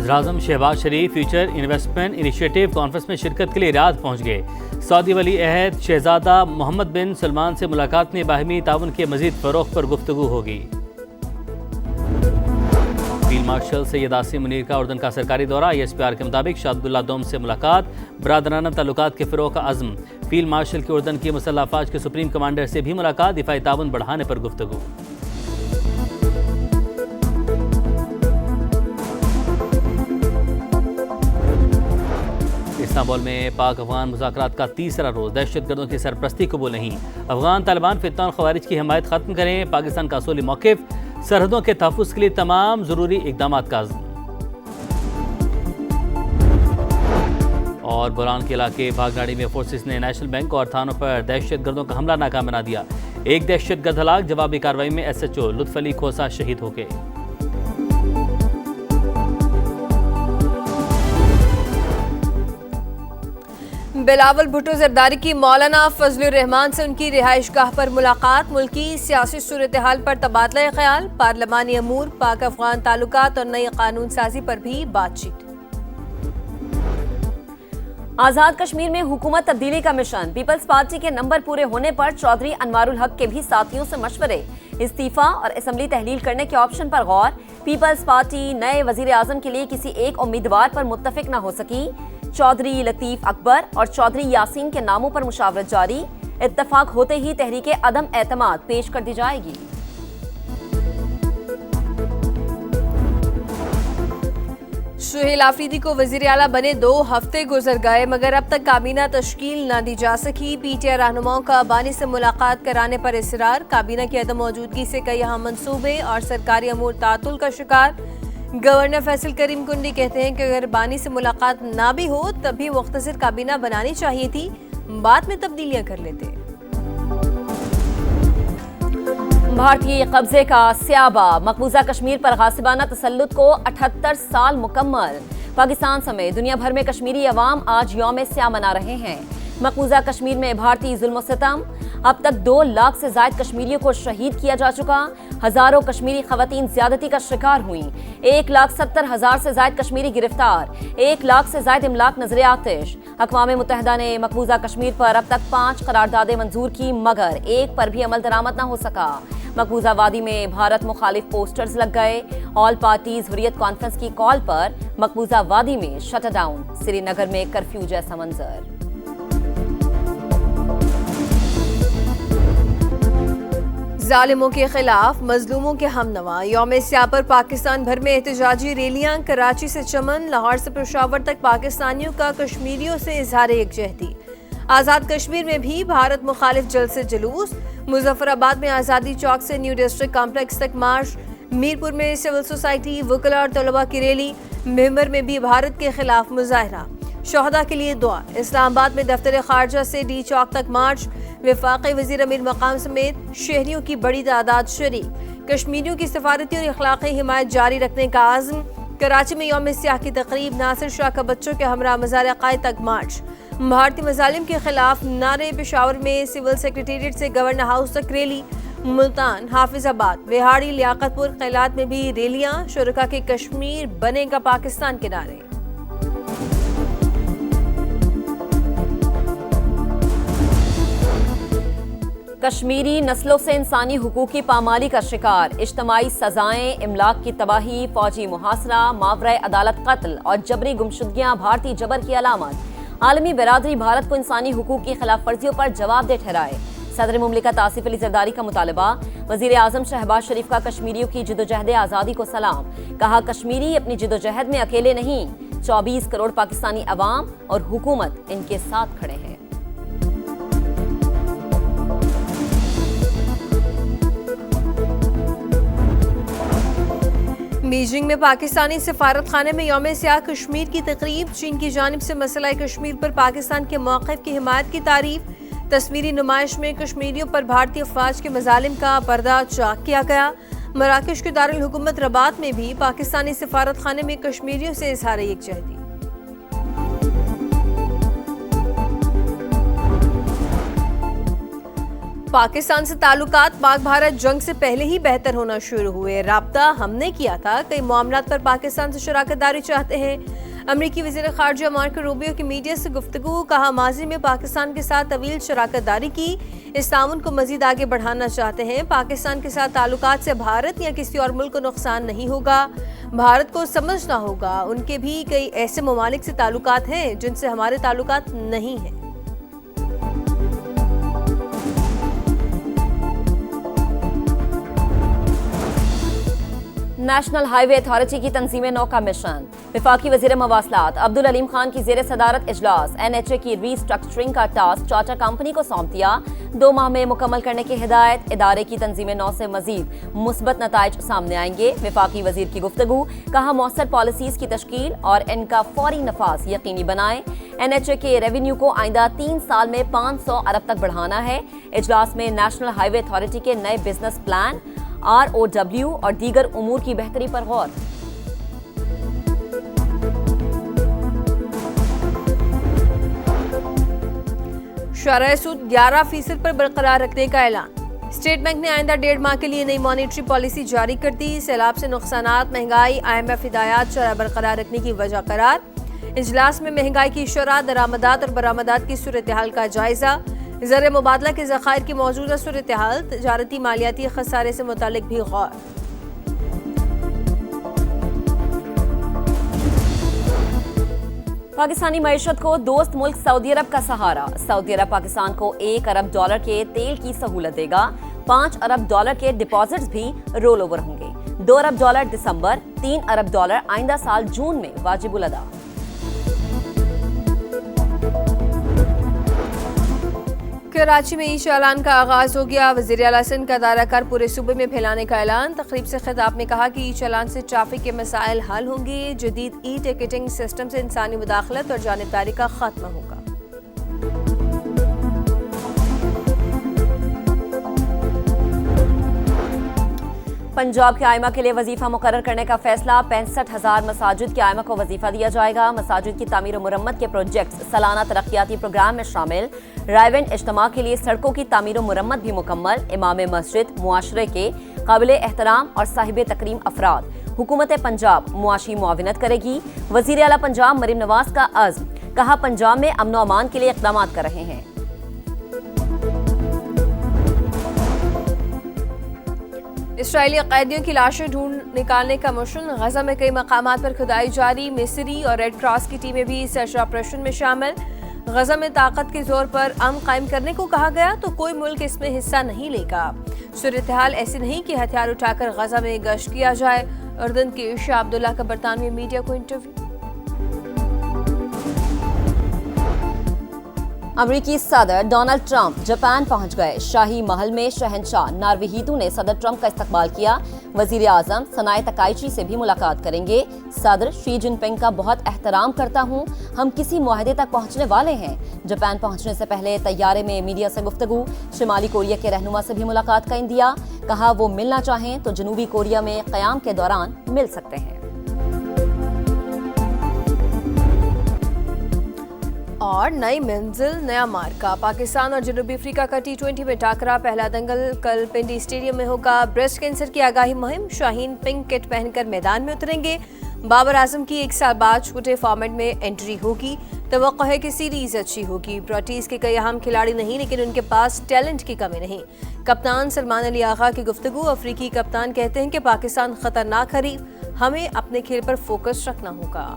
वज़ीर-ए-आज़म शहबाज शरीफ future investment initiative conference में शिरकत के लिए रियाद पहुँच गए। सऊदी वली अहद शहजादा मोहम्मद बिन सलमान से मुलाकात में बाहमी ताउन के मज़ीद फ़रोग़ पर गुफ्तगू होगी। फील्ड मार्शल सैयद आसिम मुनीर का उर्दन का सरकारी दौरा। ISPR के मुताबिक शाह अब्दुल्ला दोम से मुलाकात, बरादराना ताल्लुकात के फ़रोग़ का अज़्म। फील्ड मार्शल की उर्दन की मुसल्लह अफ़वाज के सुप्रीम कमांडर से भी मुलाकात, दिफ़ाई ताउन बढ़ाने पर गुफ्तगू। इस्तांबुल में पाक अफगान मुज़ाकरात का तीसरा रोज़। दहशतगर्दों की सरपरस्ती कबूल नहीं। अफगान तालिबान फितना और ख़वारिज की हमायत ख़त्म करें। पाकिस्तान का असूली मौक़िफ़। सरहदों के तहफ़्फ़ुज़ के लिए तमाम ज़रूरी इक़दामात का अज़्म। और बोलान के इलाके भागनाड़ी में फोर्सेस ने नेशनल बैंक और थानों पर दहशतगर्दों का हमला नाकाम बना दिया। एक दहशतगर्द हलाक। जवाबी कार्रवाई में SHO लुत्फ़ अली खोसा शहीद हो गए। बिलावल भुट्टो जरदारी की मौलाना फजलुर रहमान से उनकी रिहाइश गाह पर मुलाकात। मुल्की सियासी सूरत हाल पर तबादला ख्याल, पार्लिमानी अमूर, पाक अफगान ताल्लुकात और नई कानून साजी पर भी बातचीत। आजाद कश्मीर में हुकूमत तब्दीली का मिशन। पीपल्स पार्टी के नंबर पूरे होने पर चौधरी अनवारुल हक के भी साथियों से मशवरे। इस्तीफा और असम्बली तहलील करने के ऑप्शन पर गौर। पीपल्स पार्टी नए वजीर आजम के लिए किसी एक उम्मीदवार पर मुत्तफिक न हो सकी। चौधरी लतीफ अकबर और चौधरी यासीन के नामों पर मुशावरत जारी। इत्तफाक होते ही तहरीके अदम एतमाद पेश कर दी जाएगी। सुहेल आफरीदी को वजीर आला बने 2 हफ्ते गुजर गए, मगर अब तक काबीना तश्कील न दी जा सकी। PTI रहनुमाओं का बानी से मुलाकात कराने पर इसरार। काबीना की अदम मौजूदगी से कई अहम मंसूबे और सरकारी अमूर तातुल का शिकार। गवर्नर फैसल करीम कुंडी कहते हैं कि अगर बानी से मुलाकात ना भी हो तब भी मुख्तसर काबीना बनानी चाहिए थी, बाद में तब्दीलियां कर लेते। भारतीय कब्जे का स्याबा। मकबूजा कश्मीर पर गासिबाना तसल्लुत को 78 साल मुकम्मल। पाकिस्तान समेत दुनिया भर में कश्मीरी अवाम आज यौम स्या मना रहे हैं। मकबूजा कश्मीर में भारतीय जुल्म सितम। अब तक 2 लाख से ज्यादा कश्मीरियों को शहीद किया जा चुका। हजारों कश्मीरी खवातीन ज्यादती का शिकार हुई। 1,70,000 से ज्यादा कश्मीरी गिरफ्तार। 1 लाख से ज्यादा इमलाक नजर आतिश। अक़वाम मुत्तहिदा ने मकबूजा कश्मीर पर अब तक 5 करारदादें मंजूर की, मगर एक पर भी अमल दरामद न हो सका। मकबूजा वादी में भारत मुखालिफ पोस्टर्स लग गए। ऑल पार्टीज हुर्रियत कॉन्फ्रेंस की कॉल पर मकबूजा वादी में शटडाउन। श्रीनगर में कर्फ्यू जैसा मंजर। जालिमों के खिलाफ मजलूमों के हमनवा। यौम स्या पर पाकिस्तान भर में एहतजाजी रैलियां। कराची से चमन, लाहौर से पेशावर तक पाकिस्तानियों का कश्मीरियों से इजहार यकजहती। आज़ाद कश्मीर में भी भारत मुखालिफ जलसे जुलूस। मुजफ्फराबाद में आज़ादी चौक से न्यू डिस्ट्रिक्ट कॉम्प्लेक्स तक मार्च। मीरपुर में सिविल सोसाइटी, वकला और तलबा की रैली। मेंबर में भी भारत के खिलाफ मुजाहरा। शोहदा के लिए दुआ। इस्लामाबाद में दफ्तर खारजा से डी चौक तक मार्च। वफाकी वजीर अमीर मकाम समेत शहरियों की बड़ी तादाद शरीक। कश्मीरियों की सफारती और अखलाकी हिमायत जारी रखने का आज़म। कराची में यौम स्याह की तकरीब। नासिर शाह का बच्चों के हमरा मज़ार अक़ायद तक मार्च। भारतीय मज़ालिम के खिलाफ नारे। पेशावर में सिविल सेक्रेटेरिएट से गवर्नर हाउस तक रैली। मुल्तान, हाफिजाबाद, विहाड़ी, लियाकतपुर, कैलात में भी रैलियां। शुरका के कश्मीर बनेगा पाकिस्तान के नारे। कश्मीरी नस्लों से इंसानी हुकूक की पामाली का शिकार। इज्तमाई सजाएं, इमलाक की तबाही, फौजी मुहासरा, मावरे अदालत कत्ल और जबरी गुमशुदगियां भारतीय जबर की अलामत। आलमी बरादरी भारत को इंसानी हुकूक की खिलाफ वर्जियों पर जवाबदेह ठहराए। सदर मुमलिकत आसिफ अली जरदारी का मुतालबा। वजीर आजम शहबाज शरीफ का कश्मीरियों की जिदोजहद आज़ादी को सलाम। कहा कश्मीरी अपनी जिदोजहद में अकेले नहीं, 24 करोड़ पाकिस्तानी अवाम और हुकूमत इनके साथ खड़े हैं। बीजिंग में पाकिस्तानी सिफारत खाने में यौम स्याह कश्मीर की तकरीब। चीन की जानिब से मसला कश्मीर पर पाकिस्तान के मौक़िफ़ की हिमायत की तारीफ। तस्वीरी नुमाइश में कश्मीरियों पर भारतीय अफवाज के मजालिम का पर्दा चाक किया गया। मराकश के दारुल हुकूमत रबात में भी पाकिस्तानी सिफारत खाने में कश्मीरियों से इजहार यकजहती। पाकिस्तान से ताल्लुकात पाक भारत जंग से पहले ही बेहतर होना शुरू हुए। राब्ता हमने किया था, कई मामलात पर पाकिस्तान से शराकतदारी चाहते हैं। अमरीकी वज़ीर ख़ारजा मार्को रूबियो की मीडिया से गुफ्तगू, कहा माजी में पाकिस्तान के साथ तवील शराकतदारी की, इस ताउन को मजीद आगे बढ़ाना चाहते हैं। पाकिस्तान के साथ ताल्लुकात से भारत या किसी और मुल्क को नुकसान नहीं होगा। भारत को समझना होगा उनके भी कई ऐसे ममालिक से ताल्लुकात हैं जिनसे हमारे ताल्लुकात नहीं हैं। नेशनल हाईवे अथॉरिटी की तंजीम नौ का मिशन। वफाकी वज़ीर मवासलात अब्दुल अलीम खान की ज़ेर सदारत इजलास। NHA की रीस्ट्रक्चरिंग का टास्क चार्टर कंपनी को सौंप दिया। 2 माह में मुकम्मल करने की हिदायत। इदारे की तंजीम नौ से मजीद मुस्बत नताइज सामने आएंगे। वफाकी वज़ीर की गुफ्तगू, कहा मौसर पॉलिसीज की तश्कील और इनका फौरी नफाज यकीनी बनाएं। NHA के रेवेन्यू को आइंदा 3 साल में 500 अरब तक बढ़ाना है। इजलास में नेशनल हाईवे अथॉरिटी के नए बिजनेस प्लान, ROW और दीगर उमूर की बेहतरी पर गौर। शरह सूद 11% पर बरकरार रखने का ऐलान। स्टेट बैंक ने आइंदा 1.5 माह के लिए नई मॉनेटरी पॉलिसी जारी कर दी। सैलाब से नुकसानात, महंगाई, IMF हिदायत शरह बरकरार रखने की वजह करार। इजलास में महंगाई की शरह, दरामदात और बरामदात की सूरत हाल का जायजा। ज़र मुबादला के ज़खायर की मौजूदा सूरत हाल, तजारती मालियाती खसारे से मुतालिक भी गौर। पाकिस्तानी मईशत को दोस्त मुल्क सऊदी अरब का सहारा। सऊदी अरब पाकिस्तान को $1 अरब के तेल की सहूलत देगा। $5 अरब के डिपॉजिट्स भी रोल ओवर होंगे। $2 अरब दिसंबर, $3 अरब आइंदा साल जून में वाजिबुल अदा। कराची में ई चालान का आगाज हो गया। वज़ीर आला सिंध का दौरा कर पूरे सूबे में फैलाने का ऐलान। तकरीब से खिताब में कहा कि ई चालान से ट्रैफिक के मसाइल हल होंगे। जदीद ई टिकटिंग सिस्टम से इंसानी मुदाखलत और जानिबदारी का खात्मा होगा। पंजाब के आइमा के लिए वजीफा मुकर्रर करने का फैसला। 65,000 मसाजिद के आइमा को वजीफा दिया जाएगा। मसाजिद की तामीर और मुरम्मत के प्रोजेक्ट्स सालाना तरक्याती प्रोग्राम में शामिल। रायवेंट इज्तिमा के लिए सड़कों की तामीर और मुरम्मत भी मुकम्मल। इमाम मस्जिद मुआशरे के काबिल एहतराम और साहिब तकरीम अफराद। हुकूमत पंजाब मुआशी मुआविनत करेगी। वजीर आला पंजाब मरीम नवाज का अज़्म, कहा पंजाब में अमन व अमान के लिए इक़दाम कर रहे हैं। इसराइली कैदियों की लाशें ढूंढ निकालने का मिशन। गजा में कई मकामात पर खुदाई जारी। मिस्री और रेड क्रॉस की टीमें भी सर्च ऑपरेशन में शामिल। गजा में ताकत के जोर पर अमन कायम करने को कहा गया तो कोई मुल्क इसमें हिस्सा नहीं लेगा। सूरत हाल ऐसी नहीं कि हथियार उठाकर गजा में गश्त किया जाए। उर्दन के शाह अब्दुल्ला का बरतानवी मीडिया को इंटरव्यू। अमरीकी सदर डोनाल्ड ट्रंप जापान पहुंच गए। शाही महल में शहंशाह नारुहितो ने सदर ट्रंप का इस्तकबाल किया। वजीर आजम सनाए तकाइची से भी मुलाकात करेंगे। सदर शी जिनपिंग का बहुत एहतराम करता हूं, हम किसी मुआहदे तक पहुंचने वाले हैं। जापान पहुंचने से पहले तैयारे में मीडिया से गुफ्तगू। शिमाली कोरिया के रहनुमा से भी मुलाकात का इंदिया। कहा वो मिलना चाहें तो जनूबी कोरिया में क़याम के दौरान मिल सकते हैं। और नई मंजिल नया मार्का। पाकिस्तान और जनूबी अफ्रीका का T20 में टाकरा। पहला दंगल कल पिंडी स्टेडियम में होगा। ब्रेस्ट कैंसर की आगाही मुहिम। शाहीन पिंक किट पहनकर मैदान में उतरेंगे। बाबर आजम की 1 साल बाद छोटे फॉर्मेट में एंट्री होगी। तवक्को है कि सीरीज अच्छी होगी। प्रोटीज के कई अहम खिलाड़ी नहीं, लेकिन उनके पास टैलेंट की कमी नहीं। कप्तान सलमान अली आगा की गुफ्तगू। अफ्रीकी कप्तान कहते हैं कि पाकिस्तान खतरनाक हरीफ, हमें अपने खेल पर फोकस रखना होगा।